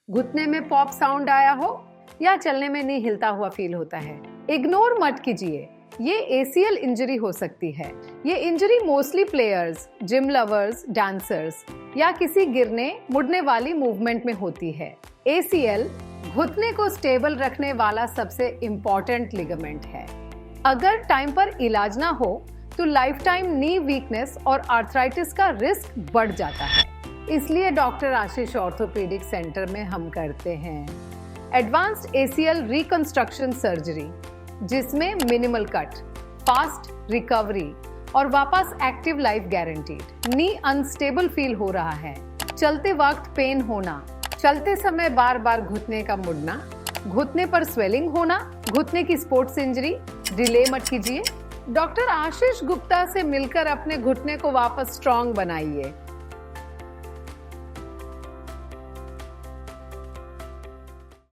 घुटने में pop sound आया हो या चलने में नहीं हिलता हुआ फील होता है, इग्नोर मत कीजिए। ये ACL इंजरी हो सकती है। ये injury mostly players, gym lovers, dancers या किसी गिरने मुड़ने वाली मूवमेंट में होती है। ACL घुटने को स्टेबल रखने वाला सबसे इम्पोर्टेंट लिगामेंट है। अगर टाइम पर इलाज ना हो तो लाइफ टाइम नी वीकनेस और आर्थराइटिस का रिस्क बढ़ जाता है। इसलिए डॉक्टर आशीष ऑर्थोपेडिक सेंटर में हम करते हैं एडवांस्ड ACL रिकंस्ट्रक्शन सर्जरी, जिसमें मिनिमल कट, फास्ट रिकवरी और वापस एक्टिव लाइफ गारंटीड। नी अनस्टेबल फील हो रहा है, चलते वक्त पेन होना, चलते समय बार बार घुटने का मुड़ना, घुटने पर स्वेलिंग होना, घुटने की स्पोर्ट्स इंजरी, डिले मत कीजिए। डॉक्टर आशीष गुप्ता से मिलकर अपने घुटने को वापस स्ट्रॉन्ग बनाइए।